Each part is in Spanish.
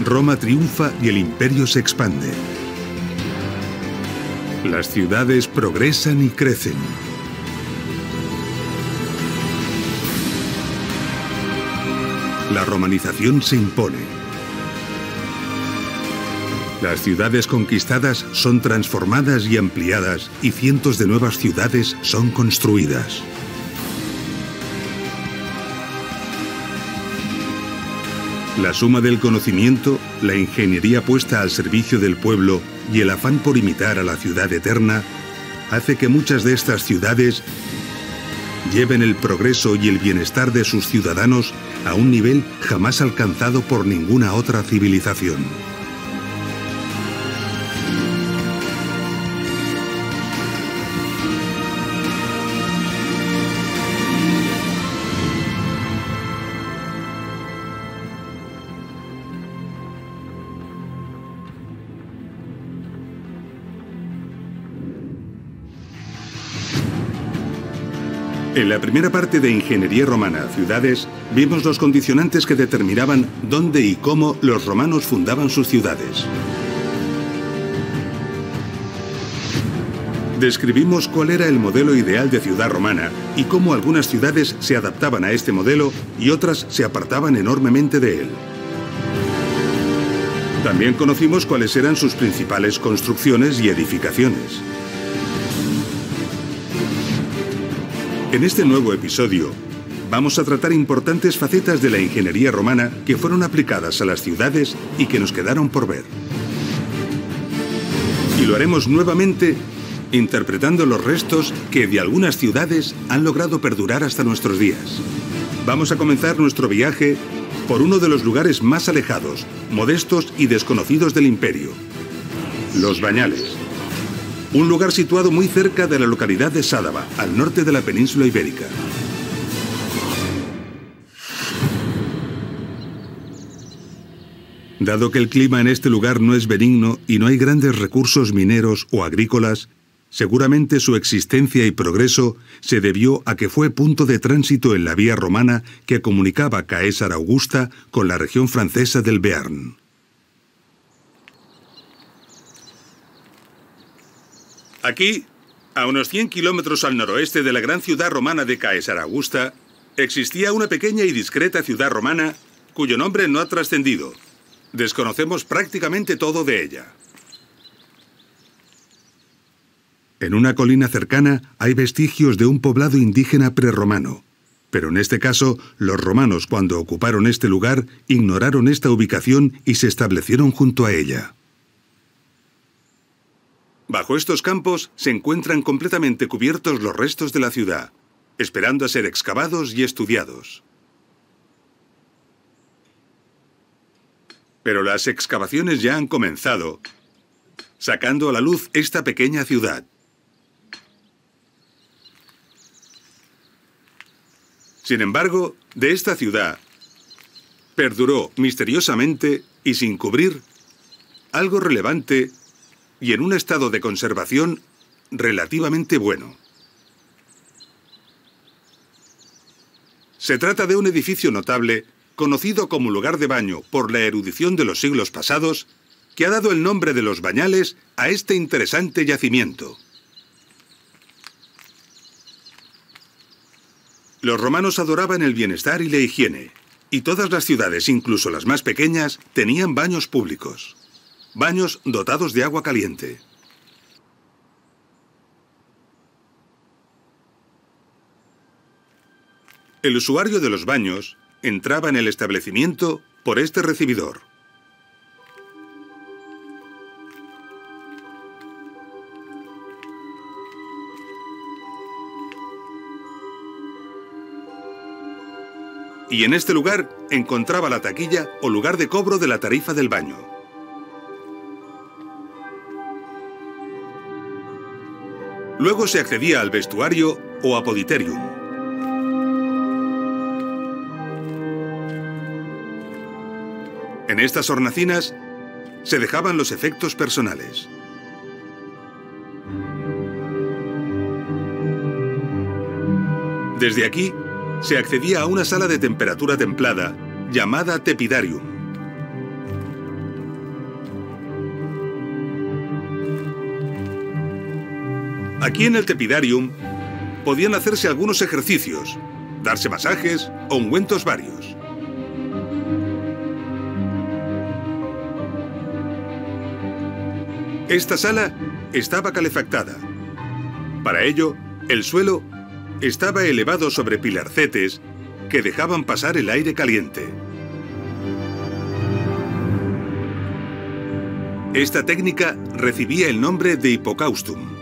Roma triunfa y el imperio se expande. Las ciudades progresan y crecen. La romanización se impone. Las ciudades conquistadas son transformadas y ampliadas y cientos de nuevas ciudades son construidas. La suma del conocimiento, la ingeniería puesta al servicio del pueblo y el afán por imitar a la ciudad eterna hace que muchas de estas ciudades lleven el progreso y el bienestar de sus ciudadanos a un nivel jamás alcanzado por ninguna otra civilización. En la primera parte de Ingeniería Romana, Ciudades, vimos los condicionantes que determinaban dónde y cómo los romanos fundaban sus ciudades. Describimos cuál era el modelo ideal de ciudad romana y cómo algunas ciudades se adaptaban a este modelo y otras se apartaban enormemente de él. También conocimos cuáles eran sus principales construcciones y edificaciones. En este nuevo episodio, vamos a tratar importantes facetas de la ingeniería romana que fueron aplicadas a las ciudades y que nos quedaron por ver. Y lo haremos nuevamente interpretando los restos que de algunas ciudades han logrado perdurar hasta nuestros días. Vamos a comenzar nuestro viaje por uno de los lugares más alejados, modestos y desconocidos del imperio: Los Bañales. Un lugar situado muy cerca de la localidad de Sádaba, al norte de la península ibérica. Dado que el clima en este lugar no es benigno y no hay grandes recursos mineros o agrícolas, seguramente su existencia y progreso se debió a que fue punto de tránsito en la vía romana que comunicaba Caesar Augusta con la región francesa del Béarn. Aquí, a unos 100 kilómetros al noroeste de la gran ciudad romana de Caesar Augusta, existía una pequeña y discreta ciudad romana cuyo nombre no ha trascendido. Desconocemos prácticamente todo de ella. En una colina cercana hay vestigios de un poblado indígena prerromano, pero en este caso, los romanos, cuando ocuparon este lugar, ignoraron esta ubicación y se establecieron junto a ella. Bajo estos campos se encuentran completamente cubiertos los restos de la ciudad, esperando a ser excavados y estudiados. Pero las excavaciones ya han comenzado, sacando a la luz esta pequeña ciudad. Sin embargo, de esta ciudad perduró misteriosamente y sin cubrir algo relevante y en un estado de conservación relativamente bueno. Se trata de un edificio notable, conocido como lugar de baño por la erudición de los siglos pasados, que ha dado el nombre de Los Bañales a este interesante yacimiento. Los romanos adoraban el bienestar y la higiene, y todas las ciudades, incluso las más pequeñas, tenían baños públicos. Baños dotados de agua caliente. El usuario de los baños entraba en el establecimiento por este recibidor. Y en este lugar encontraba la taquilla o lugar de cobro de la tarifa del baño. Luego se accedía al vestuario o apoditerium. En estas hornacinas se dejaban los efectos personales. Desde aquí se accedía a una sala de temperatura templada llamada tepidarium. Aquí en el tepidarium podían hacerse algunos ejercicios, darse masajes o ungüentos varios. Esta sala estaba calefactada. Para ello, el suelo estaba elevado sobre pilarcetes que dejaban pasar el aire caliente. Esta técnica recibía el nombre de hipocaustum.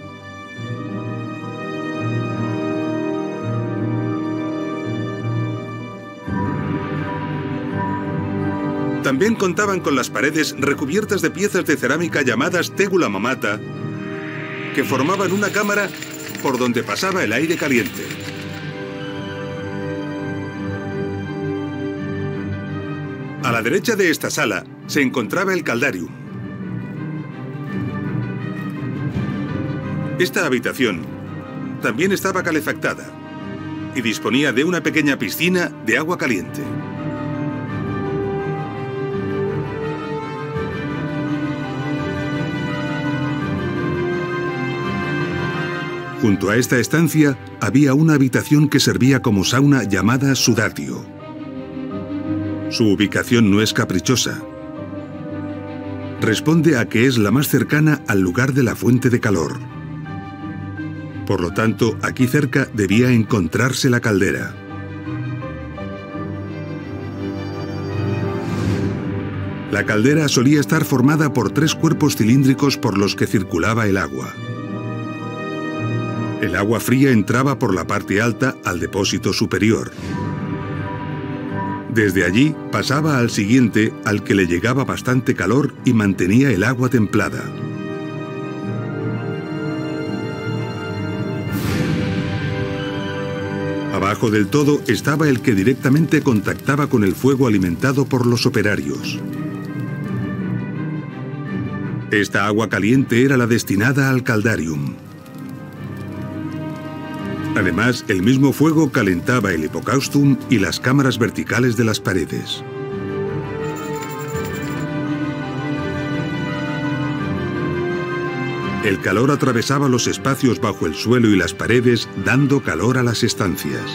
También contaban con las paredes recubiertas de piezas de cerámica llamadas tegula mamata, que formaban una cámara por donde pasaba el aire caliente. A la derecha de esta sala se encontraba el caldarium. Esta habitación también estaba calefactada y disponía de una pequeña piscina de agua caliente. Junto a esta estancia había una habitación que servía como sauna llamada sudatio. Su ubicación no es caprichosa. Responde a que es la más cercana al lugar de la fuente de calor. Por lo tanto, aquí cerca debía encontrarse la caldera. La caldera solía estar formada por 3 cuerpos cilíndricos por los que circulaba el agua. El agua fría entraba por la parte alta al depósito superior. Desde allí pasaba al siguiente, al que le llegaba bastante calor y mantenía el agua templada. Abajo del todo estaba el que directamente contactaba con el fuego alimentado por los operarios. Esta agua caliente era la destinada al caldarium. Además, el mismo fuego calentaba el hipocaustum y las cámaras verticales de las paredes. El calor atravesaba los espacios bajo el suelo y las paredes, dando calor a las estancias.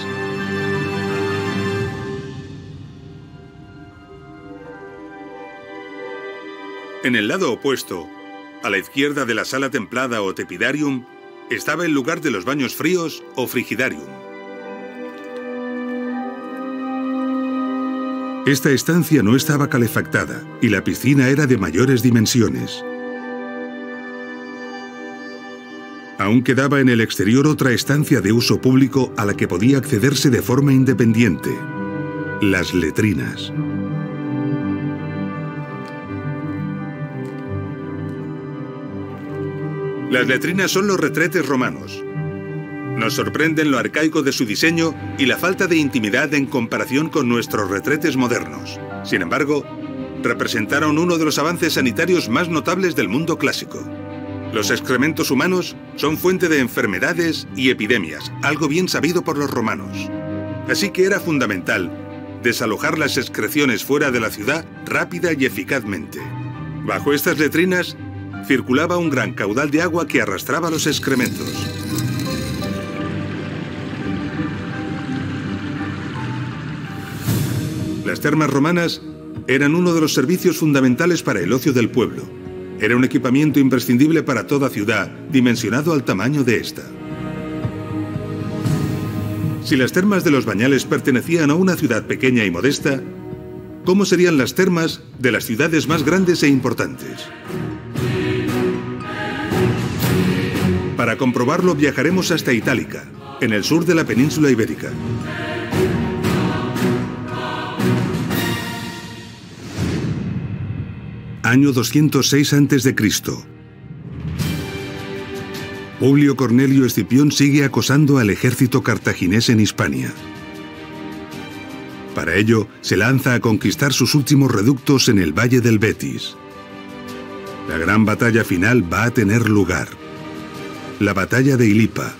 En el lado opuesto, a la izquierda de la sala templada o tepidarium, estaba el lugar de los baños fríos o frigidarium. Esta estancia no estaba calefactada y la piscina era de mayores dimensiones. Aún quedaba en el exterior otra estancia de uso público a la que podía accederse de forma independiente: las letrinas. Las letrinas son los retretes romanos. Nos sorprenden lo arcaico de su diseño y la falta de intimidad en comparación con nuestros retretes modernos. Sin embargo, representaron uno de los avances sanitarios más notables del mundo clásico. Los excrementos humanos son fuente de enfermedades y epidemias, algo bien sabido por los romanos. Así que era fundamental desalojar las excreciones fuera de la ciudad rápida y eficazmente. Bajo estas letrinas circulaba un gran caudal de agua que arrastraba los excrementos. Las termas romanas eran uno de los servicios fundamentales para el ocio del pueblo. Era un equipamiento imprescindible para toda ciudad, dimensionado al tamaño de esta. Si las termas de los Bañales pertenecían a una ciudad pequeña y modesta, ¿cómo serían las termas de las ciudades más grandes e importantes? Para comprobarlo viajaremos hasta Itálica, en el sur de la península ibérica. Año 206 a.C. Publio Cornelio Escipión sigue acosando al ejército cartaginés en Hispania. Para ello, se lanza a conquistar sus últimos reductos en el valle del Betis. La gran batalla final va a tener lugar. La batalla de Ilipa.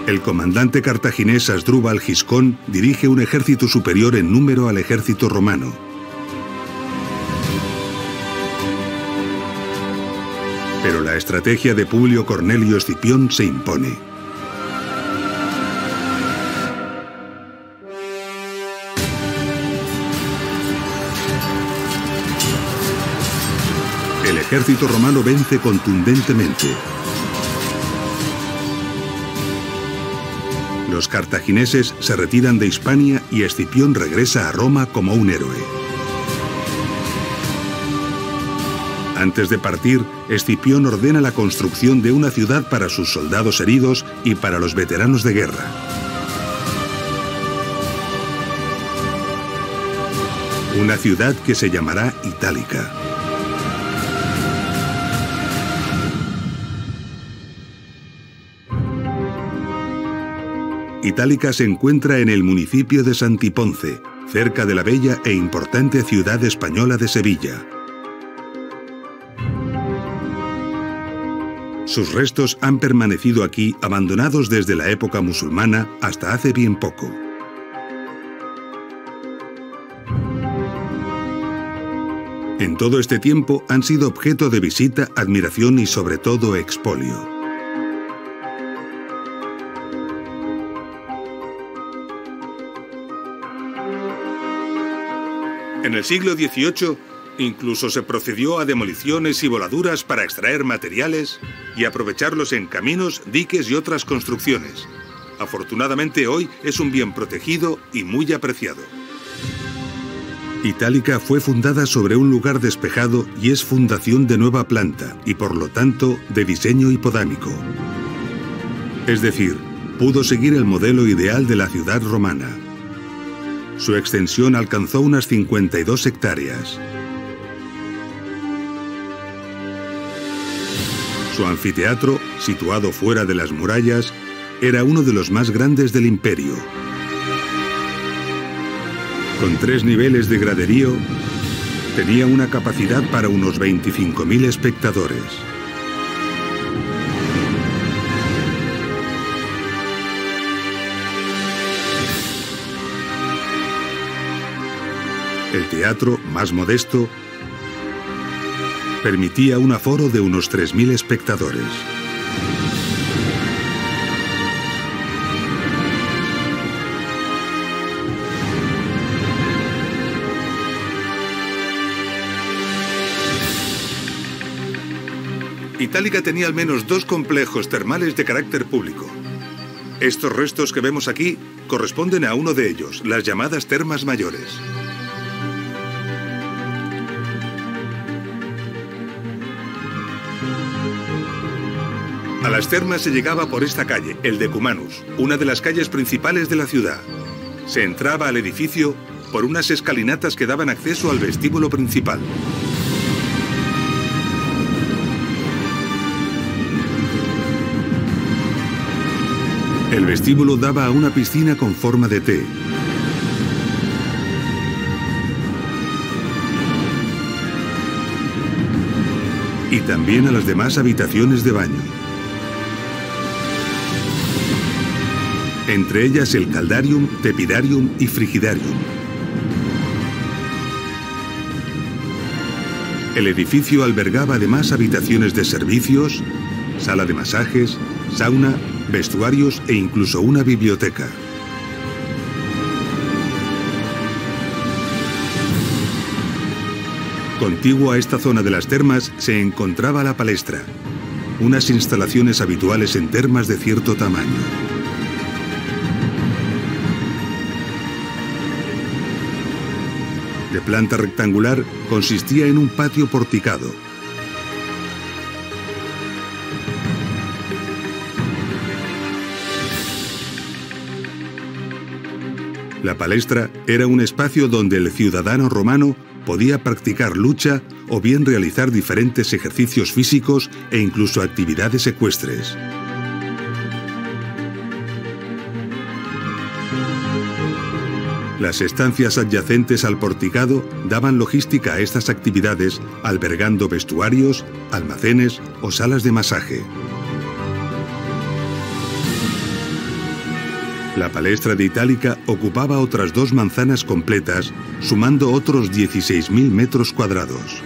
El comandante cartaginés Asdrúbal Giscón dirige un ejército superior en número al ejército romano. Pero la estrategia de Publio Cornelio Escipión se impone. El ejército romano vence contundentemente. Los cartagineses se retiran de Hispania y Escipión regresa a Roma como un héroe. Antes de partir, Escipión ordena la construcción de una ciudad para sus soldados heridos y para los veteranos de guerra. Una ciudad que se llamará Itálica. Itálica se encuentra en el municipio de Santiponce, cerca de la bella e importante ciudad española de Sevilla. Sus restos han permanecido aquí abandonados desde la época musulmana hasta hace bien poco. En todo este tiempo han sido objeto de visita, admiración y sobre todo expolio. En el siglo XVIII, incluso se procedió a demoliciones y voladuras para extraer materiales y aprovecharlos en caminos, diques y otras construcciones. Afortunadamente hoy es un bien protegido y muy apreciado. Itálica fue fundada sobre un lugar despejado y es fundación de nueva planta y por lo tanto de diseño hipodámico. Es decir, pudo seguir el modelo ideal de la ciudad romana. Su extensión alcanzó unas 52 hectáreas. Su anfiteatro, situado fuera de las murallas, era uno de los más grandes del imperio. Con 3 niveles de graderío, tenía una capacidad para unos 25.000 espectadores. El teatro, más modesto, permitía un aforo de unos 3.000 espectadores. Itálica tenía al menos 2 complejos termales de carácter público. Estos restos que vemos aquí corresponden a uno de ellos, las llamadas Termas Mayores. A las termas se llegaba por esta calle, el Decumanus, una de las calles principales de la ciudad. Se entraba al edificio por unas escalinatas que daban acceso al vestíbulo principal. El vestíbulo daba a una piscina con forma de T. Y también a las demás habitaciones de baño. Entre ellas el Caldarium, Tepidarium y Frigidarium. El edificio albergaba además habitaciones de servicios, sala de masajes, sauna, vestuarios e incluso una biblioteca. Contiguo a esta zona de las termas se encontraba la palestra, unas instalaciones habituales en termas de cierto tamaño. De planta rectangular, consistía en un patio porticado. La palestra era un espacio donde el ciudadano romano podía practicar lucha o bien realizar diferentes ejercicios físicos e incluso actividades ecuestres. Las estancias adyacentes al porticado daban logística a estas actividades, albergando vestuarios, almacenes o salas de masaje. La palestra de Itálica ocupaba otras 2 manzanas completas, sumando otros 16.000 metros cuadrados.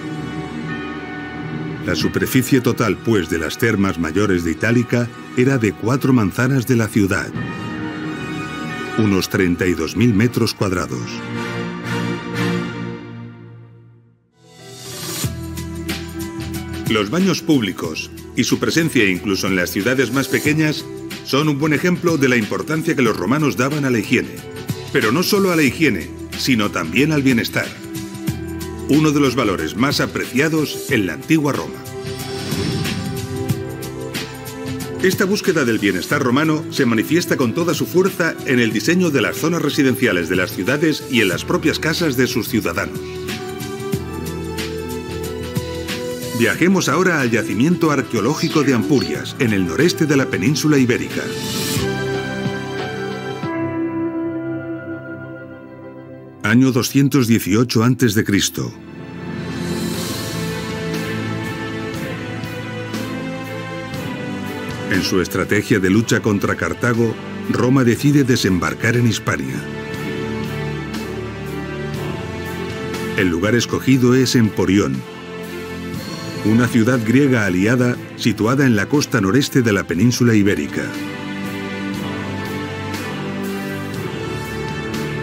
La superficie total, pues, de las termas mayores de Itálica era de 4 manzanas de la ciudad, unos 32.000 metros cuadrados. Los baños públicos y su presencia incluso en las ciudades más pequeñas son un buen ejemplo de la importancia que los romanos daban a la higiene. Pero no solo a la higiene, sino también al bienestar. Uno de los valores más apreciados en la antigua Roma. Esta búsqueda del bienestar romano se manifiesta con toda su fuerza en el diseño de las zonas residenciales de las ciudades y en las propias casas de sus ciudadanos. Viajemos ahora al yacimiento arqueológico de Ampurias, en el noreste de la península ibérica. Año 218 a.C. En su estrategia de lucha contra Cartago, Roma decide desembarcar en Hispania. El lugar escogido es Emporión, una ciudad griega aliada situada en la costa noreste de la península ibérica.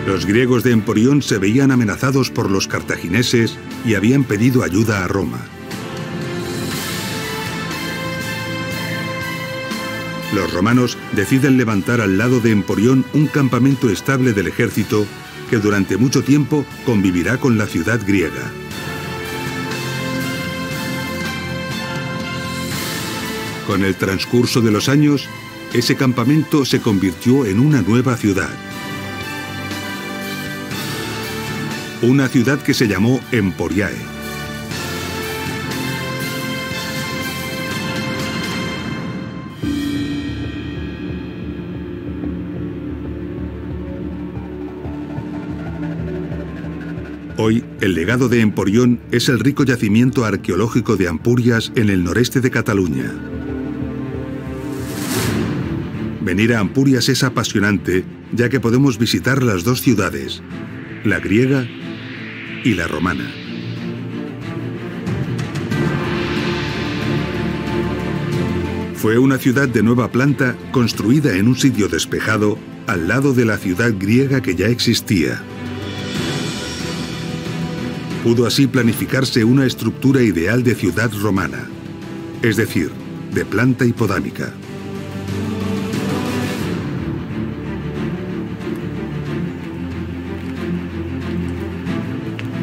Los griegos de Emporión se veían amenazados por los cartagineses y habían pedido ayuda a Roma. Los romanos deciden levantar al lado de Emporión un campamento estable del ejército que durante mucho tiempo convivirá con la ciudad griega. Con el transcurso de los años, ese campamento se convirtió en una nueva ciudad. Una ciudad que se llamó Emporiae. Hoy, el legado de Emporión es el rico yacimiento arqueológico de Ampurias en el noreste de Cataluña. Venir a Ampurias es apasionante, ya que podemos visitar las 2 ciudades, la griega y la romana. Fue una ciudad de nueva planta construida en un sitio despejado al lado de la ciudad griega que ya existía. Pudo así planificarse una estructura ideal de ciudad romana, es decir, de planta hipodámica.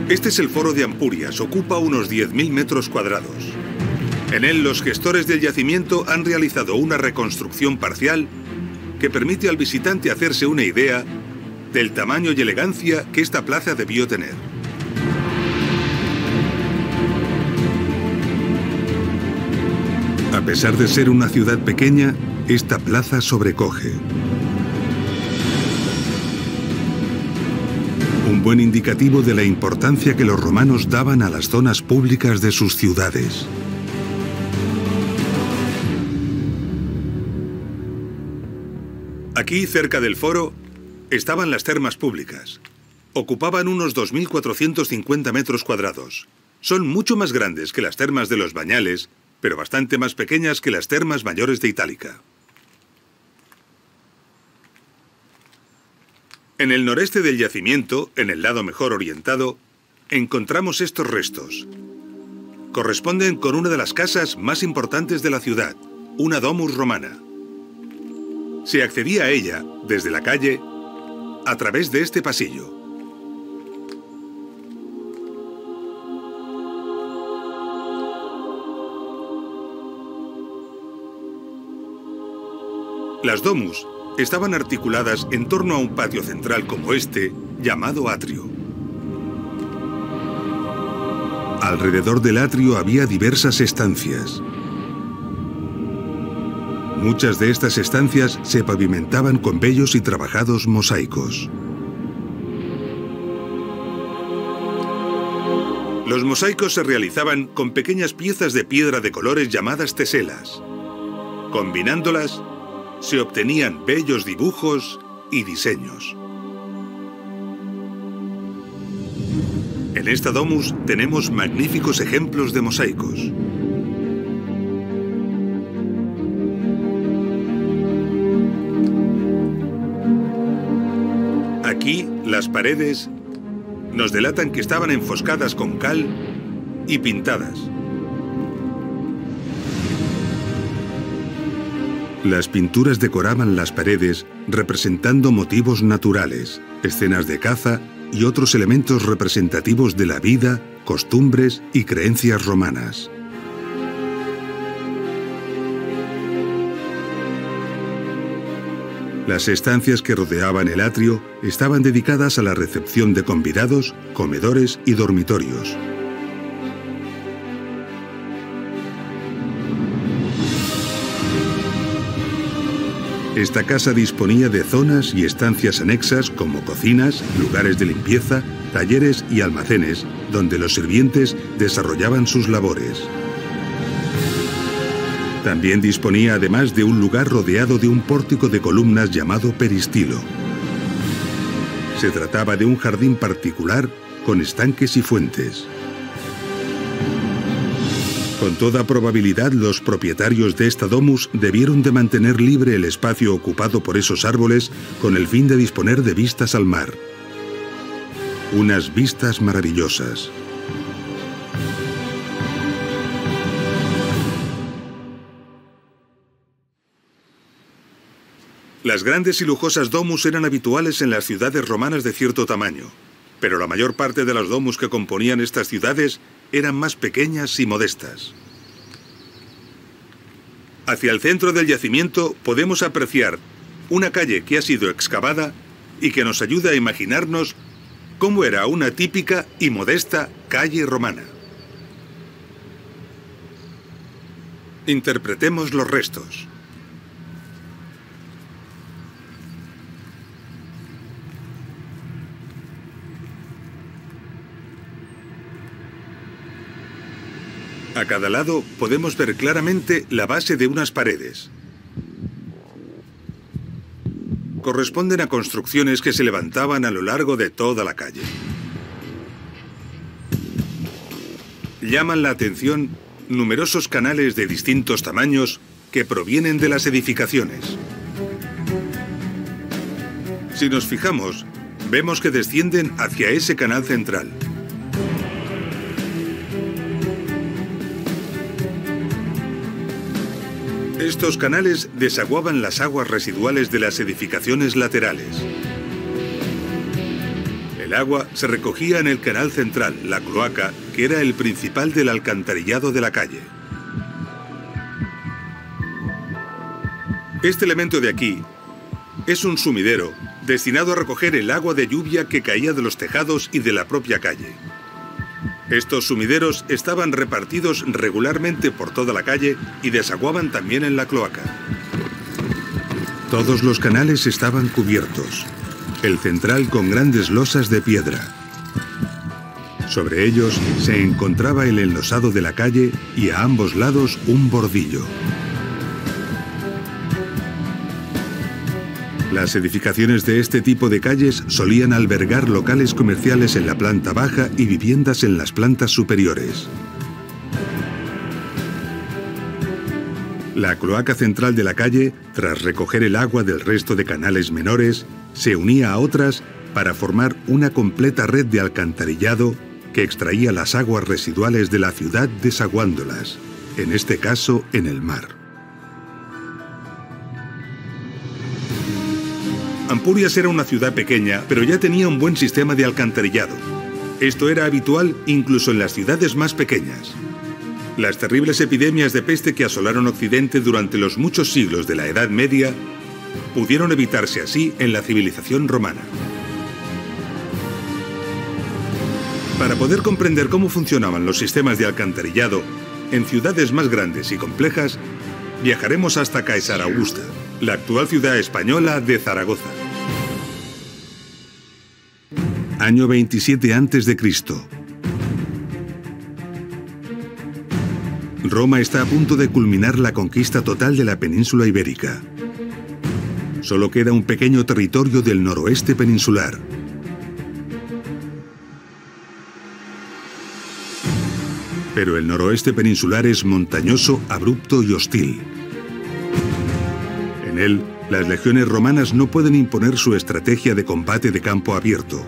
Este es el foro de Ampurias, ocupa unos 10.000 metros cuadrados. En él los gestores del yacimiento han realizado una reconstrucción parcial que permite al visitante hacerse una idea del tamaño y elegancia que esta plaza debió tener. A pesar de ser una ciudad pequeña, esta plaza sobrecoge. Un buen indicativo de la importancia que los romanos daban a las zonas públicas de sus ciudades. Aquí, cerca del foro, estaban las termas públicas. Ocupaban unos 2.450 metros cuadrados. Son mucho más grandes que las termas de los Bañales, pero bastante más pequeñas que las termas mayores de Itálica. En el noreste del yacimiento, en el lado mejor orientado, encontramos estos restos. Corresponden con una de las casas más importantes de la ciudad, una domus romana. Se accedía a ella, desde la calle, a través de este pasillo. Las domus estaban articuladas en torno a un patio central como este, llamado atrio. Alrededor del atrio había diversas estancias. Muchas de estas estancias se pavimentaban con bellos y trabajados mosaicos. Los mosaicos se realizaban con pequeñas piezas de piedra de colores llamadas teselas. Combinándolas, se obtenían bellos dibujos y diseños. En esta domus tenemos magníficos ejemplos de mosaicos. Aquí, las paredes nos delatan que estaban enfoscadas con cal y pintadas. Las pinturas decoraban las paredes representando motivos naturales, escenas de caza y otros elementos representativos de la vida, costumbres y creencias romanas. Las estancias que rodeaban el atrio estaban dedicadas a la recepción de convidados, comedores y dormitorios. Esta casa disponía de zonas y estancias anexas como cocinas, lugares de limpieza, talleres y almacenes, donde los sirvientes desarrollaban sus labores. También disponía además de un lugar rodeado de un pórtico de columnas llamado peristilo. Se trataba de un jardín particular con estanques y fuentes. Con toda probabilidad, los propietarios de esta domus debieron de mantener libre el espacio ocupado por esos árboles con el fin de disponer de vistas al mar. Unas vistas maravillosas. Las grandes y lujosas domus eran habituales en las ciudades romanas de cierto tamaño, pero la mayor parte de las domus que componían estas ciudades eran más pequeñas y modestas. Hacia el centro del yacimiento podemos apreciar una calle que ha sido excavada y que nos ayuda a imaginarnos cómo era una típica y modesta calle romana. Interpretemos los restos. A cada lado podemos ver claramente la base de unas paredes. Corresponden a construcciones que se levantaban a lo largo de toda la calle. Llaman la atención numerosos canales de distintos tamaños que provienen de las edificaciones. Si nos fijamos, vemos que descienden hacia ese canal central. Estos canales desaguaban las aguas residuales de las edificaciones laterales. El agua se recogía en el canal central, la cloaca, que era el principal del alcantarillado de la calle. Este elemento de aquí es un sumidero destinado a recoger el agua de lluvia que caía de los tejados y de la propia calle. Estos sumideros estaban repartidos regularmente por toda la calle y desaguaban también en la cloaca. Todos los canales estaban cubiertos, el central con grandes losas de piedra. Sobre ellos se encontraba el enlosado de la calle y a ambos lados un bordillo. Las edificaciones de este tipo de calles solían albergar locales comerciales en la planta baja y viviendas en las plantas superiores. La cloaca central de la calle, tras recoger el agua del resto de canales menores, se unía a otras para formar una completa red de alcantarillado que extraía las aguas residuales de la ciudad desaguándolas, en este caso en el mar. Ampurias era una ciudad pequeña, pero ya tenía un buen sistema de alcantarillado. Esto era habitual incluso en las ciudades más pequeñas. Las terribles epidemias de peste que asolaron Occidente durante los muchos siglos de la Edad Media pudieron evitarse así en la civilización romana. Para poder comprender cómo funcionaban los sistemas de alcantarillado en ciudades más grandes y complejas, viajaremos hasta Caesar Augusta, la actual ciudad española de Zaragoza. Año 27 a.C. Roma está a punto de culminar la conquista total de la península ibérica. Solo queda un pequeño territorio del noroeste peninsular. Pero el noroeste peninsular es montañoso, abrupto y hostil. En él, las legiones romanas no pueden imponer su estrategia de combate de campo abierto.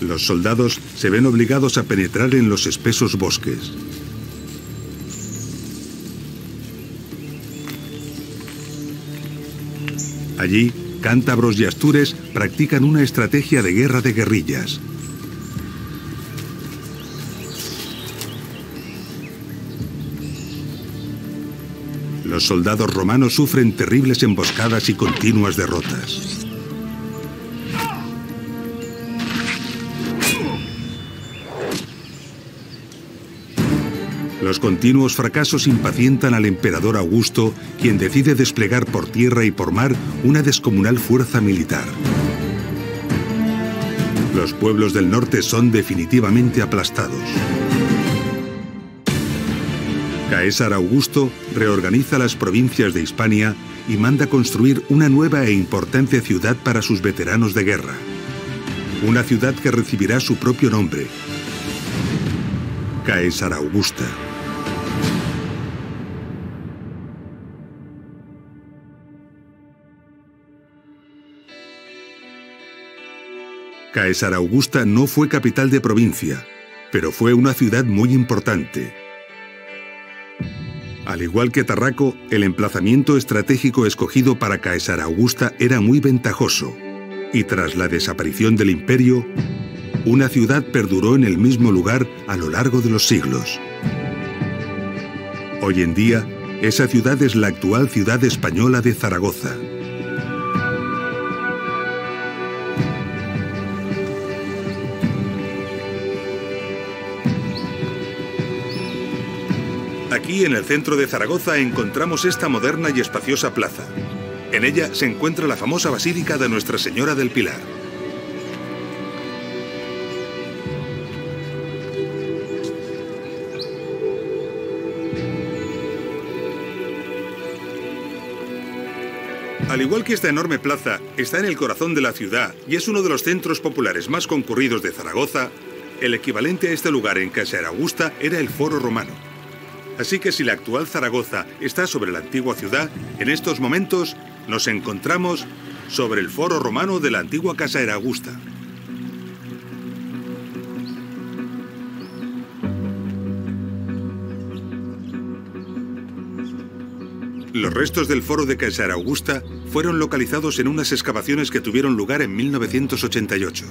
Los soldados se ven obligados a penetrar en los espesos bosques. Allí, cántabros y astures practican una estrategia de guerra de guerrillas. Los soldados romanos sufren terribles emboscadas y continuas derrotas. Los continuos fracasos impacientan al emperador Augusto, quien decide desplegar por tierra y por mar una descomunal fuerza militar. Los pueblos del norte son definitivamente aplastados. Caesar Augusto reorganiza las provincias de Hispania y manda construir una nueva e importante ciudad para sus veteranos de guerra. Una ciudad que recibirá su propio nombre: Caesar Augusta. Caesar Augusta no fue capital de provincia, pero fue una ciudad muy importante. Al igual que Tarraco, el emplazamiento estratégico escogido para Caesar Augusta era muy ventajoso, y tras la desaparición del imperio, una ciudad perduró en el mismo lugar a lo largo de los siglos. Hoy en día, esa ciudad es la actual ciudad española de Zaragoza. Aquí, en el centro de Zaragoza, encontramos esta moderna y espaciosa plaza. En ella se encuentra la famosa Basílica de Nuestra Señora del Pilar. Al igual que esta enorme plaza, está en el corazón de la ciudad y es uno de los centros populares más concurridos de Zaragoza. El equivalente a este lugar en Caesar Augusta era el Foro Romano. Así que si la actual Zaragoza está sobre la antigua ciudad, en estos momentos nos encontramos sobre el Foro Romano de la antigua Caesar Augusta. Los restos del Foro de Caesar Augusta fueron localizados en unas excavaciones que tuvieron lugar en 1988.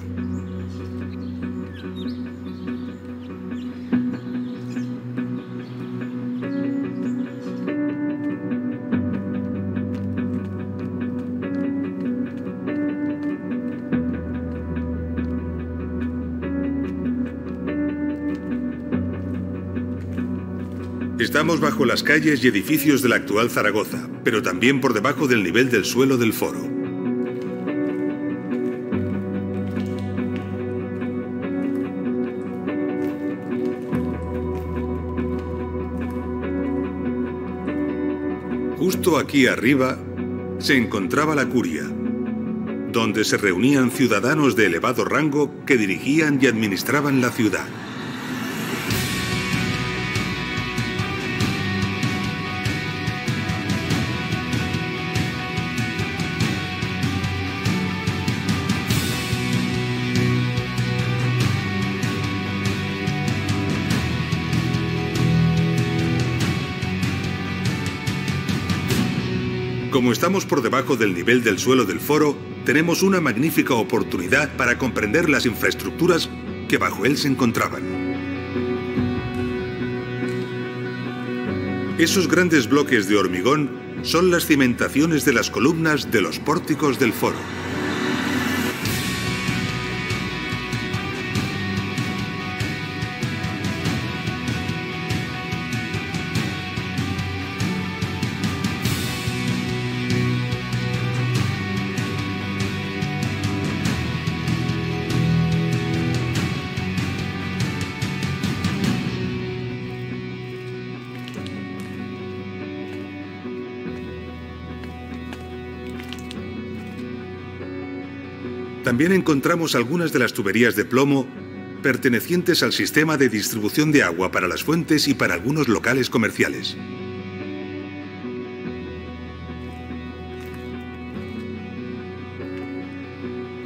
Estamos bajo las calles y edificios de la actual Zaragoza, pero también por debajo del nivel del suelo del foro. Justo aquí arriba se encontraba la curia, donde se reunían ciudadanos de elevado rango que dirigían y administraban la ciudad. Como estamos por debajo del nivel del suelo del foro, tenemos una magnífica oportunidad para comprender las infraestructuras que bajo él se encontraban. Esos grandes bloques de hormigón son las cimentaciones de las columnas de los pórticos del foro. También encontramos algunas de las tuberías de plomo pertenecientes al sistema de distribución de agua para las fuentes y para algunos locales comerciales.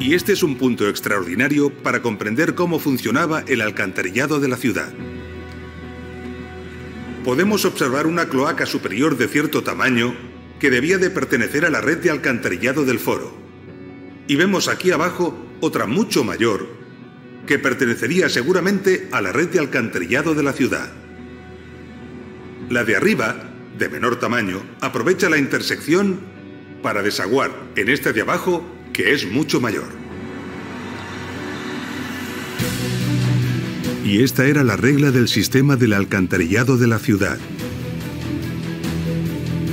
Y este es un punto extraordinario para comprender cómo funcionaba el alcantarillado de la ciudad. Podemos observar una cloaca superior de cierto tamaño que debía de pertenecer a la red de alcantarillado del foro. Y vemos aquí abajo otra mucho mayor que pertenecería seguramente a la red de alcantarillado de la ciudad. La de arriba, de menor tamaño, aprovecha la intersección para desaguar en esta de abajo, que es mucho mayor. Y esta era la regla del sistema del alcantarillado de la ciudad.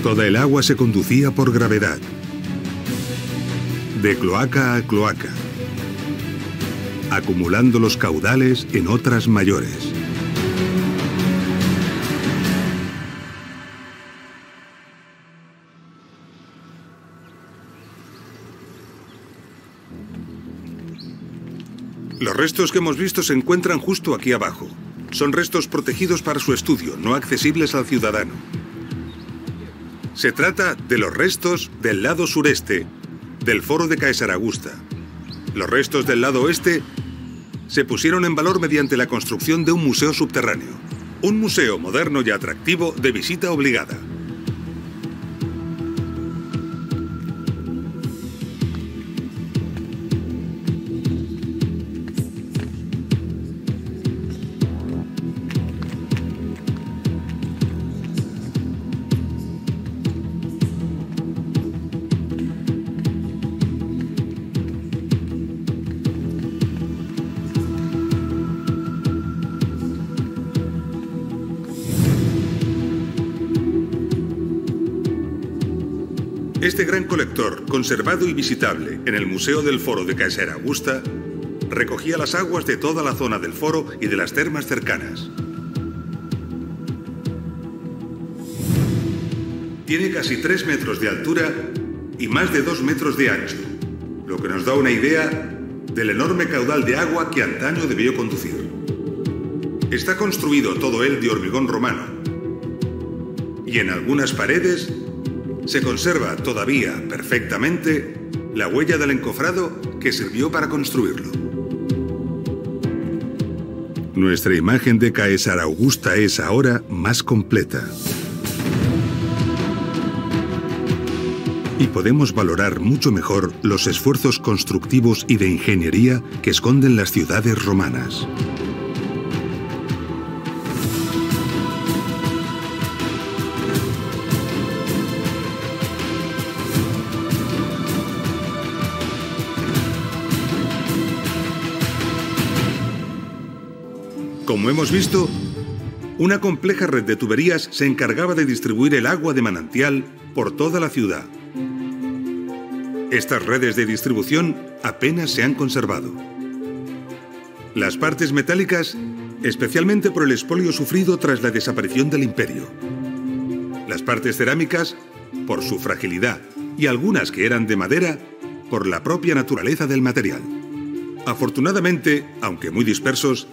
Toda el agua se conducía por gravedad, de cloaca a cloaca, acumulando los caudales en otras mayores. Los restos que hemos visto se encuentran justo aquí abajo. Son restos protegidos para su estudio, no accesibles al ciudadano. Se trata de los restos del lado sureste del foro de Caesar Augusta. Los restos del lado oeste se pusieron en valor mediante la construcción de un museo subterráneo. Un museo moderno y atractivo de visita obligada. Este gran colector, conservado y visitable en el Museo del Foro de Caesar Augusta, recogía las aguas de toda la zona del foro y de las termas cercanas. Tiene casi 3 metros de altura y más de 2 metros de ancho, lo que nos da una idea del enorme caudal de agua que antaño debió conducir. Está construido todo él de hormigón romano y en algunas paredes se conserva todavía perfectamente la huella del encofrado que sirvió para construirlo. Nuestra imagen de Caesar Augusta es ahora más completa. Y podemos valorar mucho mejor los esfuerzos constructivos y de ingeniería que esconden las ciudades romanas. Como hemos visto, una compleja red de tuberías se encargaba de distribuir el agua de manantial por toda la ciudad. Estas redes de distribución apenas se han conservado. Las partes metálicas, especialmente por el expolio sufrido tras la desaparición del imperio. Las partes cerámicas, por su fragilidad, y algunas que eran de madera, por la propia naturaleza del material. Afortunadamente, aunque muy dispersos,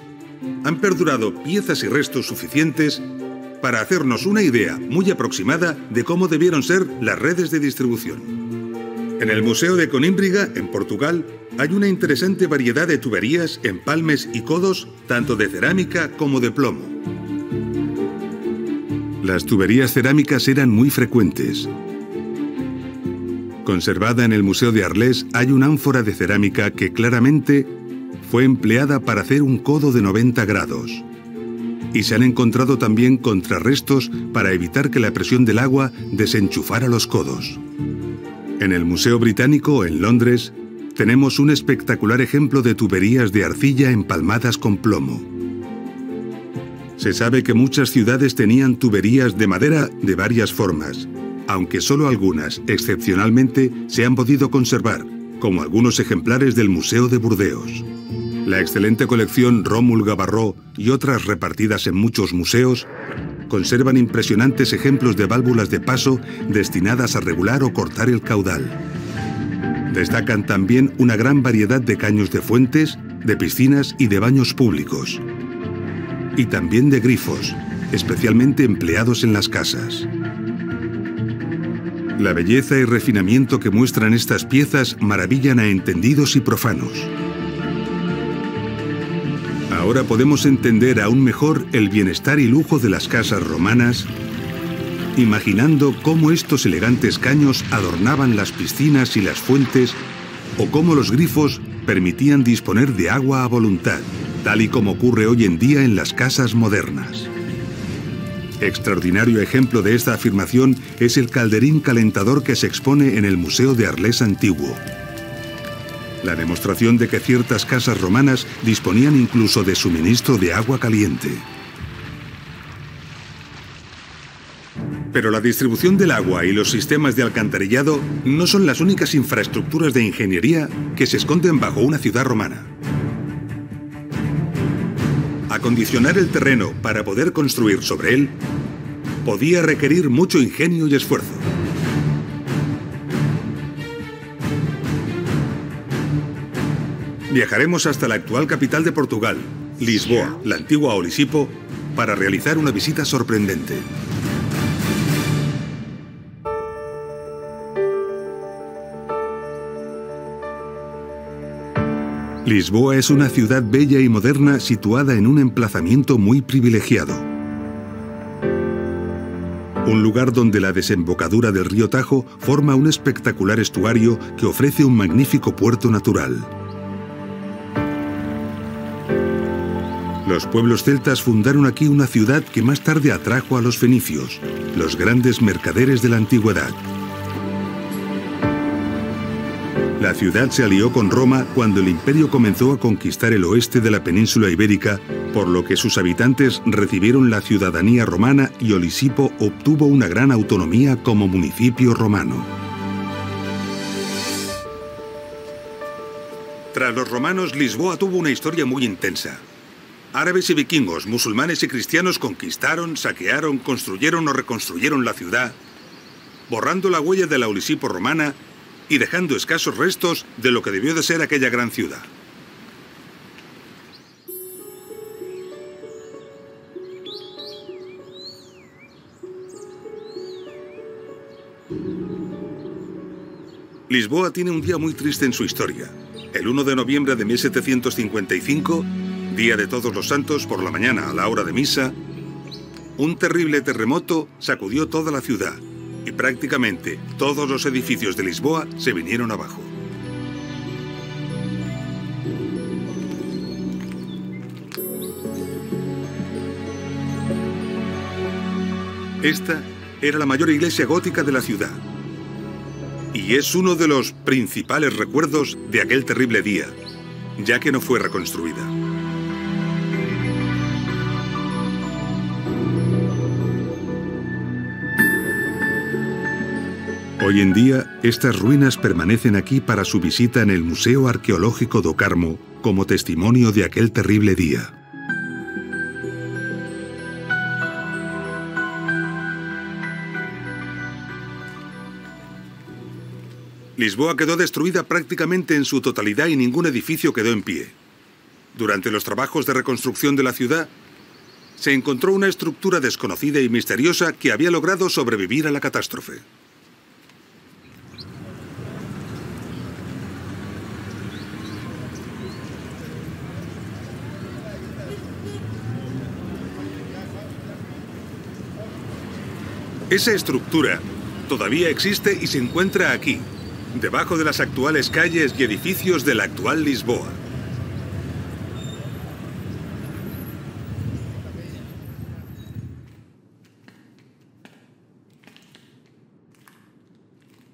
han perdurado piezas y restos suficientes para hacernos una idea muy aproximada de cómo debieron ser las redes de distribución. En el Museo de Conímbriga, en Portugal, hay una interesante variedad de tuberías, empalmes y codos, tanto de cerámica como de plomo. Las tuberías cerámicas eran muy frecuentes. Conservada en el Museo de Arles, hay una ánfora de cerámica que claramente fue empleada para hacer un codo de 90 grados. Y se han encontrado también contrarrestos para evitar que la presión del agua desenchufara los codos. En el Museo Británico, en Londres, tenemos un espectacular ejemplo de tuberías de arcilla empalmadas con plomo. Se sabe que muchas ciudades tenían tuberías de madera de varias formas, aunque solo algunas, excepcionalmente, se han podido conservar, como algunos ejemplares del Museo de Burdeos. La excelente colección Rómul Gavarró y otras repartidas en muchos museos conservan impresionantes ejemplos de válvulas de paso destinadas a regular o cortar el caudal. Destacan también una gran variedad de caños de fuentes, de piscinas y de baños públicos. Y también de grifos, especialmente empleados en las casas. La belleza y refinamiento que muestran estas piezas maravillan a entendidos y profanos. Ahora podemos entender aún mejor el bienestar y lujo de las casas romanas, imaginando cómo estos elegantes caños adornaban las piscinas y las fuentes, o cómo los grifos permitían disponer de agua a voluntad, tal y como ocurre hoy en día en las casas modernas. Extraordinario ejemplo de esta afirmación es el calderín calentador que se expone en el Museo de Arles Antiguo. La demostración de que ciertas casas romanas disponían incluso de suministro de agua caliente. Pero la distribución del agua y los sistemas de alcantarillado no son las únicas infraestructuras de ingeniería que se esconden bajo una ciudad romana. Acondicionar el terreno para poder construir sobre él podía requerir mucho ingenio y esfuerzo. Viajaremos hasta la actual capital de Portugal, Lisboa, la antigua Olisipo, para realizar una visita sorprendente. Lisboa es una ciudad bella y moderna situada en un emplazamiento muy privilegiado. Un lugar donde la desembocadura del río Tajo forma un espectacular estuario que ofrece un magnífico puerto natural. Los pueblos celtas fundaron aquí una ciudad que más tarde atrajo a los fenicios, los grandes mercaderes de la antigüedad. La ciudad se alió con Roma cuando el imperio comenzó a conquistar el oeste de la península ibérica, por lo que sus habitantes recibieron la ciudadanía romana y Olisipo obtuvo una gran autonomía como municipio romano. Tras los romanos, Lisboa tuvo una historia muy intensa. Árabes y vikingos, musulmanes y cristianos conquistaron, saquearon, construyeron o reconstruyeron la ciudad, borrando la huella de la Olisipo romana y dejando escasos restos de lo que debió de ser aquella gran ciudad. Lisboa tiene un día muy triste en su historia. El 1 de noviembre de 1755, día de Todos los Santos, por la mañana a la hora de misa, un terrible terremoto sacudió toda la ciudad y prácticamente todos los edificios de Lisboa se vinieron abajo. Esta era la mayor iglesia gótica de la ciudad y es uno de los principales recuerdos de aquel terrible día, ya que no fue reconstruida. Hoy en día, estas ruinas permanecen aquí para su visita en el Museo Arqueológico do Carmo como testimonio de aquel terrible día. Lisboa quedó destruida prácticamente en su totalidad y ningún edificio quedó en pie. Durante los trabajos de reconstrucción de la ciudad, se encontró una estructura desconocida y misteriosa que había logrado sobrevivir a la catástrofe. Esa estructura todavía existe y se encuentra aquí, debajo de las actuales calles y edificios de la actual Lisboa.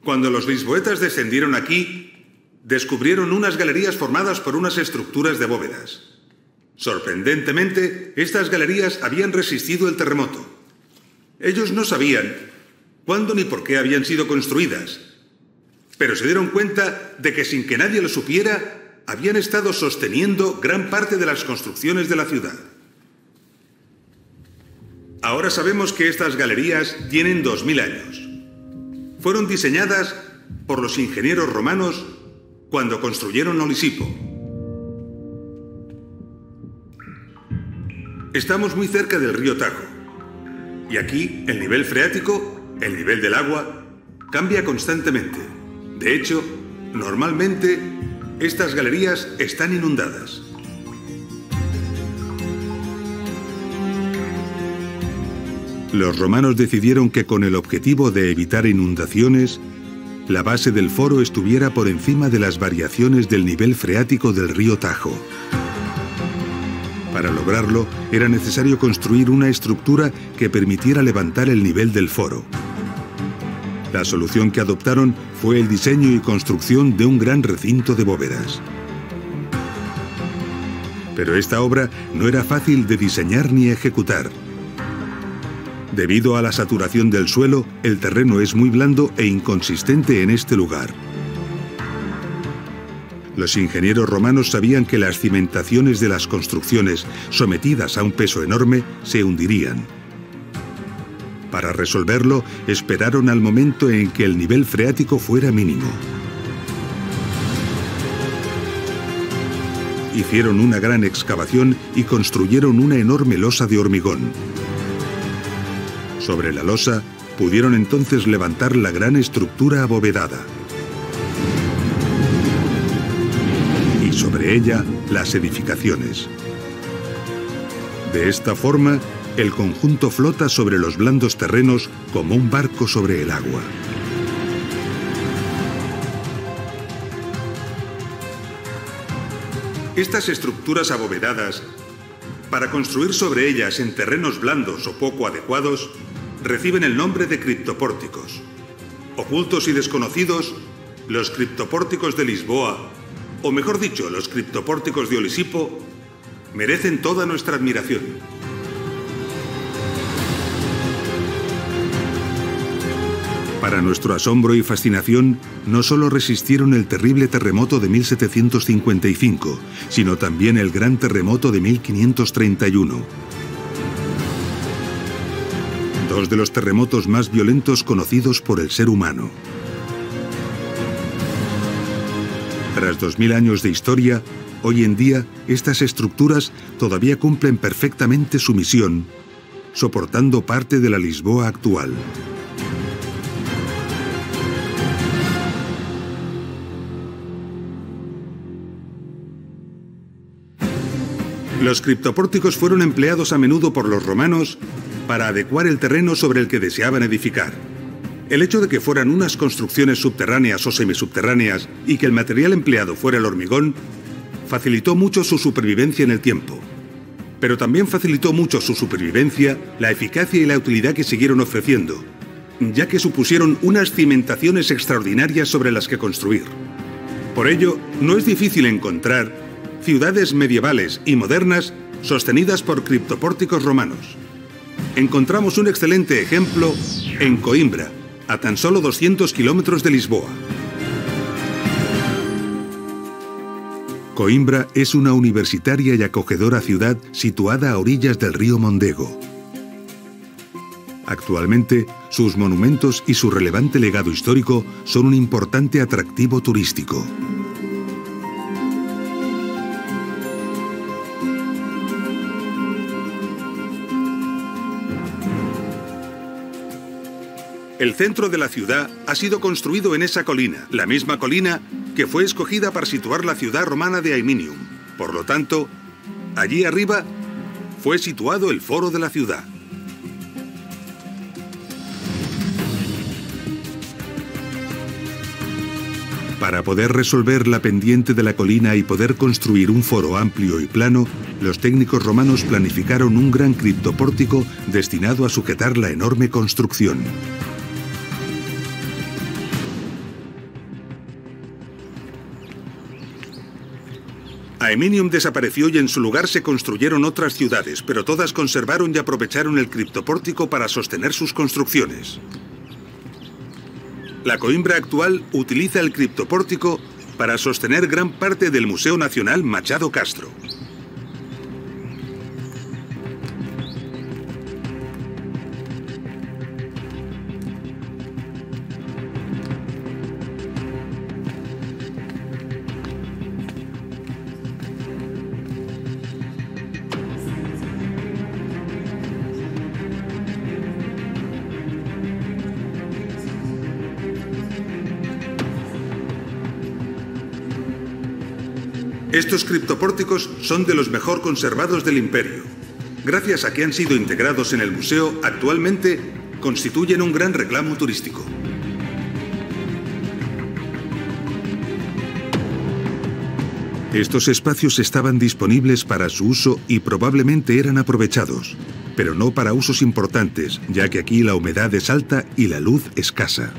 Cuando los lisboetas descendieron aquí, descubrieron unas galerías formadas por unas estructuras de bóvedas. Sorprendentemente, estas galerías habían resistido el terremoto. Ellos no sabían cuándo ni por qué habían sido construidas, pero se dieron cuenta de que sin que nadie lo supiera, habían estado sosteniendo gran parte de las construcciones de la ciudad. Ahora sabemos que estas galerías tienen 2000 años. Fueron diseñadas por los ingenieros romanos cuando construyeron Olisipo. Estamos muy cerca del río Tajo, y aquí el nivel freático, el nivel del agua, cambia constantemente. De hecho, normalmente estas galerías están inundadas. Los romanos decidieron que con el objetivo de evitar inundaciones, la base del foro estuviera por encima de las variaciones del nivel freático del río Tajo. Para lograrlo, era necesario construir una estructura que permitiera levantar el nivel del foro. La solución que adoptaron fue el diseño y construcción de un gran recinto de bóvedas. Pero esta obra no era fácil de diseñar ni ejecutar. Debido a la saturación del suelo, el terreno es muy blando e inconsistente en este lugar. Los ingenieros romanos sabían que las cimentaciones de las construcciones, sometidas a un peso enorme, se hundirían. Para resolverlo, esperaron al momento en que el nivel freático fuera mínimo. Hicieron una gran excavación y construyeron una enorme losa de hormigón. Sobre la losa, pudieron entonces levantar la gran estructura abovedada. Y sobre ella, las edificaciones. De esta forma, el conjunto flota sobre los blandos terrenos como un barco sobre el agua. Estas estructuras abovedadas, para construir sobre ellas en terrenos blandos o poco adecuados, reciben el nombre de criptopórticos. Ocultos y desconocidos, los criptopórticos de Lisboa, o mejor dicho, los criptopórticos de Olisipo, merecen toda nuestra admiración. Para nuestro asombro y fascinación, no solo resistieron el terrible terremoto de 1755, sino también el gran terremoto de 1531. Dos de los terremotos más violentos conocidos por el ser humano. Tras 2000 años de historia, hoy en día estas estructuras todavía cumplen perfectamente su misión, soportando parte de la Lisboa actual. Los criptopórticos fueron empleados a menudo por los romanos para adecuar el terreno sobre el que deseaban edificar. El hecho de que fueran unas construcciones subterráneas o semisubterráneas y que el material empleado fuera el hormigón, facilitó mucho su supervivencia en el tiempo. Pero también facilitó mucho su supervivencia la eficacia y la utilidad que siguieron ofreciendo, ya que supusieron unas cimentaciones extraordinarias sobre las que construir. Por ello, no es difícil encontrar ciudades medievales y modernas sostenidas por criptopórticos romanos. Encontramos un excelente ejemplo en Coimbra, a tan solo 200 kilómetros de Lisboa. Coimbra es una universitaria y acogedora ciudad situada a orillas del río Mondego. Actualmente, sus monumentos y su relevante legado histórico son un importante atractivo turístico. El centro de la ciudad ha sido construido en esa colina, la misma colina que fue escogida para situar la ciudad romana de Aeminium. Por lo tanto, allí arriba fue situado el foro de la ciudad. Para poder resolver la pendiente de la colina y poder construir un foro amplio y plano, los técnicos romanos planificaron un gran criptopórtico destinado a sujetar la enorme construcción. Aeminium desapareció y en su lugar se construyeron otras ciudades, pero todas conservaron y aprovecharon el criptopórtico para sostener sus construcciones. La Coimbra actual utiliza el criptopórtico para sostener gran parte del Museo Nacional Machado Castro. Estos criptopórticos son de los mejor conservados del imperio. Gracias a que han sido integrados en el museo, actualmente constituyen un gran reclamo turístico. Estos espacios estaban disponibles para su uso y probablemente eran aprovechados, pero no para usos importantes, ya que aquí la humedad es alta y la luz escasa.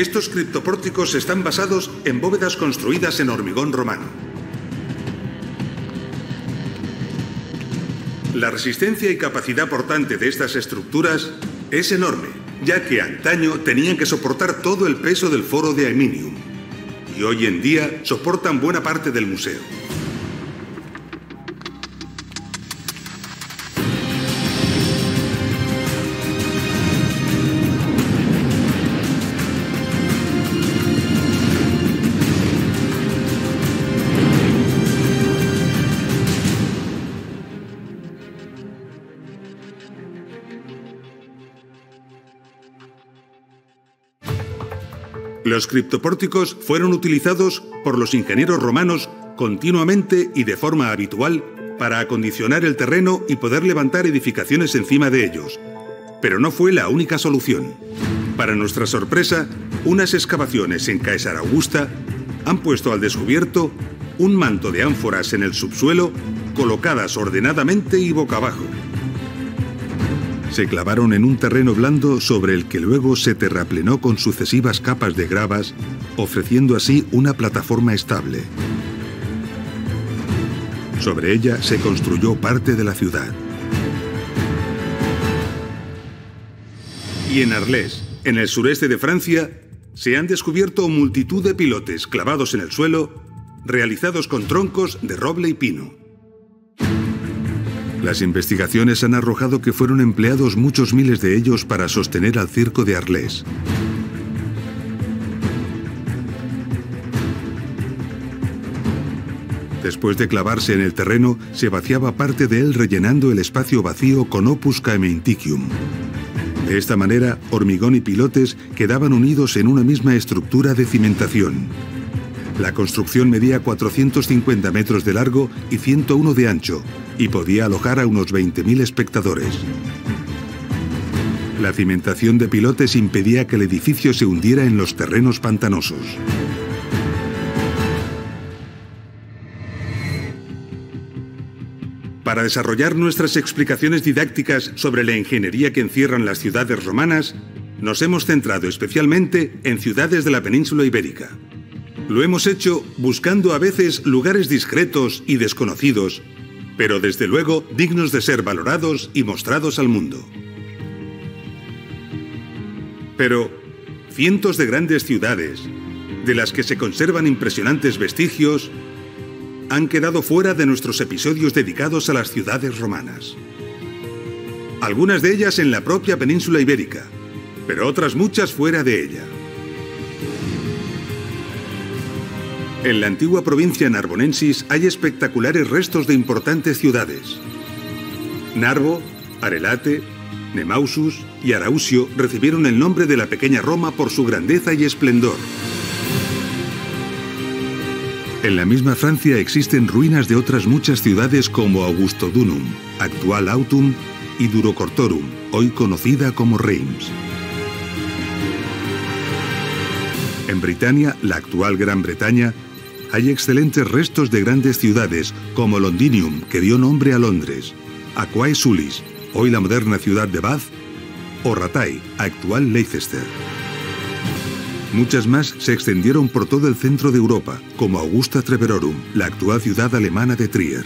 Estos criptopórticos están basados en bóvedas construidas en hormigón romano. La resistencia y capacidad portante de estas estructuras es enorme, ya que antaño tenían que soportar todo el peso del foro de Aeminium, y hoy en día soportan buena parte del museo. Los criptopórticos fueron utilizados por los ingenieros romanos continuamente y de forma habitual para acondicionar el terreno y poder levantar edificaciones encima de ellos. Pero no fue la única solución. Para nuestra sorpresa, unas excavaciones en Caesar Augusta han puesto al descubierto un manto de ánforas en el subsuelo colocadas ordenadamente y boca abajo. Se clavaron en un terreno blando sobre el que luego se terraplenó con sucesivas capas de gravas, ofreciendo así una plataforma estable. Sobre ella se construyó parte de la ciudad. Y en Arles, en el sureste de Francia, se han descubierto multitud de pilotes clavados en el suelo, realizados con troncos de roble y pino. Las investigaciones han arrojado que fueron empleados muchos miles de ellos para sostener al circo de Arles. Después de clavarse en el terreno, se vaciaba parte de él rellenando el espacio vacío con opus caementicium. De esta manera, hormigón y pilotes quedaban unidos en una misma estructura de cimentación. La construcción medía 450 metros de largo y 101 de ancho, y podía alojar a unos 20.000 espectadores. La cimentación de pilotes impedía que el edificio se hundiera en los terrenos pantanosos. Para desarrollar nuestras explicaciones didácticas sobre la ingeniería que encierran las ciudades romanas, nos hemos centrado especialmente en ciudades de la península ibérica. Lo hemos hecho buscando a veces lugares discretos y desconocidos, pero desde luego dignos de ser valorados y mostrados al mundo. Pero cientos de grandes ciudades, de las que se conservan impresionantes vestigios, han quedado fuera de nuestros episodios dedicados a las ciudades romanas. Algunas de ellas en la propia península ibérica, pero otras muchas fuera de ella. En la antigua provincia narbonensis hay espectaculares restos de importantes ciudades. Narbo, Arelate, Nemausus y Arausio recibieron el nombre de la pequeña Roma por su grandeza y esplendor. En la misma Francia existen ruinas de otras muchas ciudades como Augustodunum, actual Autum, y Durocortorum, hoy conocida como Reims. En Britania, la actual Gran Bretaña, hay excelentes restos de grandes ciudades como Londinium, que dio nombre a Londres, Aquae Sulis, hoy la moderna ciudad de Bath, o Ratae, actual Leicester. Muchas más se extendieron por todo el centro de Europa, como Augusta Treverorum, la actual ciudad alemana de Trier,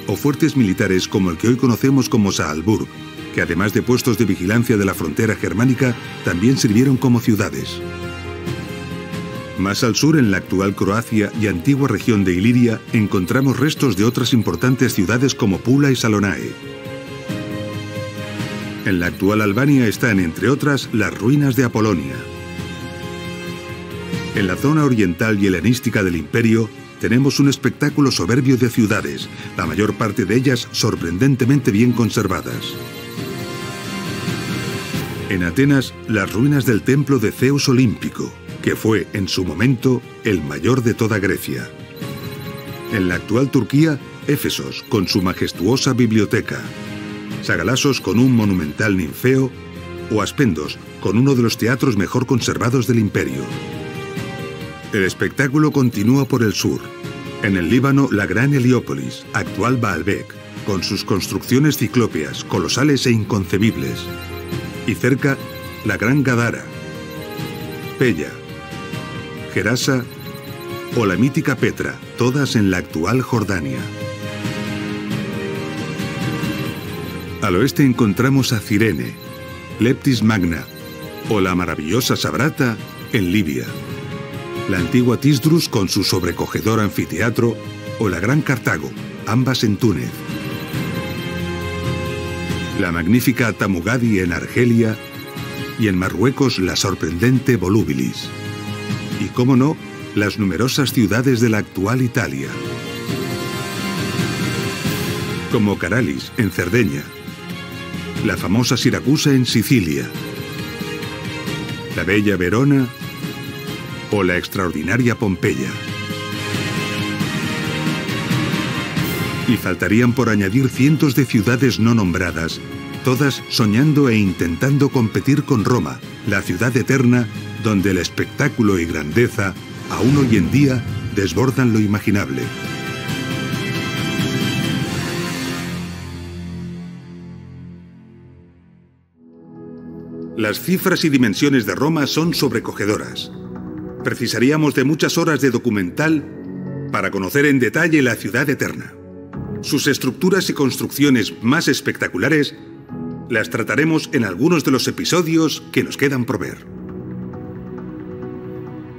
o fuertes militares como el que hoy conocemos como Saalburg, que además de puestos de vigilancia de la frontera germánica, también sirvieron como ciudades. Más al sur, en la actual Croacia y antigua región de Iliria, encontramos restos de otras importantes ciudades como Pula y Salonae. En la actual Albania están, entre otras, las ruinas de Apolonia. En la zona oriental y helenística del imperio tenemos un espectáculo soberbio de ciudades, la mayor parte de ellas sorprendentemente bien conservadas. En Atenas, las ruinas del templo de Zeus Olímpico, que fue en su momento el mayor de toda Grecia. En la actual Turquía, Éfesos con su majestuosa biblioteca, Sagalassos con un monumental ninfeo o Aspendos con uno de los teatros mejor conservados del imperio. El espectáculo continúa por el sur. En el Líbano, la gran Heliópolis, actual Baalbek, con sus construcciones ciclópeas, colosales e inconcebibles. Y cerca, la gran Gadara, Pella, Gerasa o la mítica Petra, todas en la actual Jordania. Al oeste encontramos a Cirene, Leptis Magna o la maravillosa Sabrata en Libia. La antigua Tisdrus con su sobrecogedor anfiteatro o la gran Cartago, ambas en Túnez. La magnífica Tamugadi en Argelia y en Marruecos la sorprendente Volubilis. Y cómo no, las numerosas ciudades de la actual Italia, como Caralis en Cerdeña, la famosa Siracusa en Sicilia, la bella Verona o la extraordinaria Pompeya. Y faltarían por añadir cientos de ciudades no nombradas, todas soñando e intentando competir con Roma, la ciudad eterna, donde el espectáculo y grandeza, aún hoy en día, desbordan lo imaginable. Las cifras y dimensiones de Roma son sobrecogedoras. Precisaríamos de muchas horas de documental para conocer en detalle la ciudad eterna. Sus estructuras y construcciones más espectaculares las trataremos en algunos de los episodios que nos quedan por ver.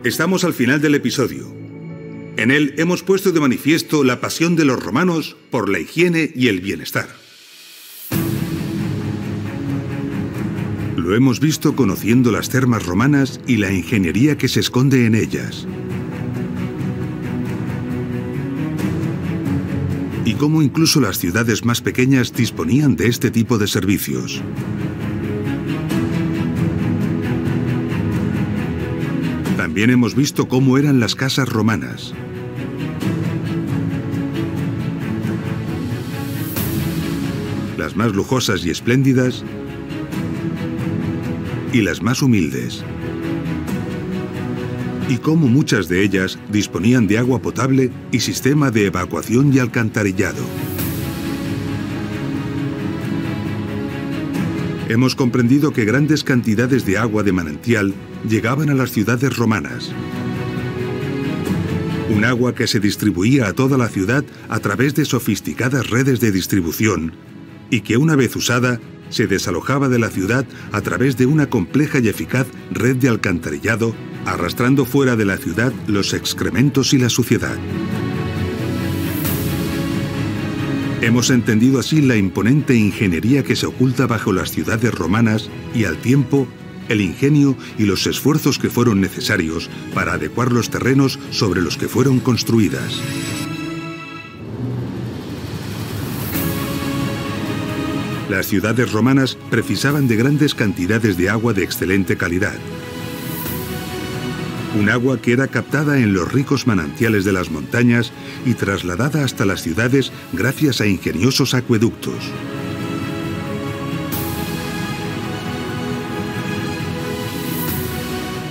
Estamos al final del episodio. En él hemos puesto de manifiesto la pasión de los romanos por la higiene y el bienestar. Lo hemos visto conociendo las termas romanas y la ingeniería que se esconde en ellas. Y cómo incluso las ciudades más pequeñas disponían de este tipo de servicios. También hemos visto cómo eran las casas romanas. Las más lujosas y espléndidas y las más humildes. Y cómo muchas de ellas disponían de agua potable y sistema de evacuación y alcantarillado. Hemos comprendido que grandes cantidades de agua de manantial llegaban a las ciudades romanas. Un agua que se distribuía a toda la ciudad a través de sofisticadas redes de distribución y que una vez usada se desalojaba de la ciudad a través de una compleja y eficaz red de alcantarillado, arrastrando fuera de la ciudad los excrementos y la suciedad. Hemos entendido así la imponente ingeniería que se oculta bajo las ciudades romanas y al tiempo el ingenio y los esfuerzos que fueron necesarios para adecuar los terrenos sobre los que fueron construidas. Las ciudades romanas precisaban de grandes cantidades de agua de excelente calidad. Un agua que era captada en los ricos manantiales de las montañas y trasladada hasta las ciudades gracias a ingeniosos acueductos.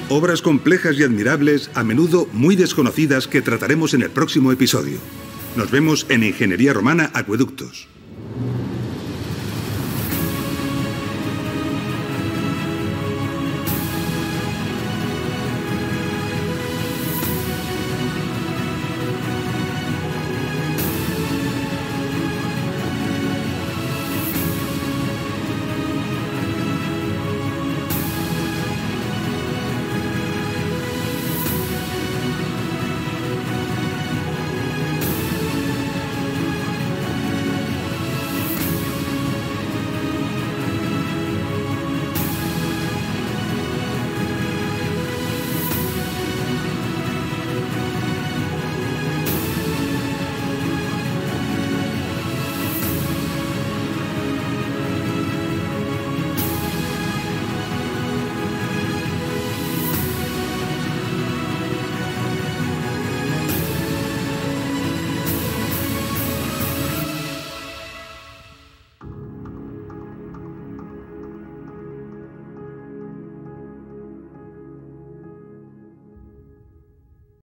Obras complejas y admirables, a menudo muy desconocidas, que trataremos en el próximo episodio. Nos vemos en Ingeniería Romana Acueductos.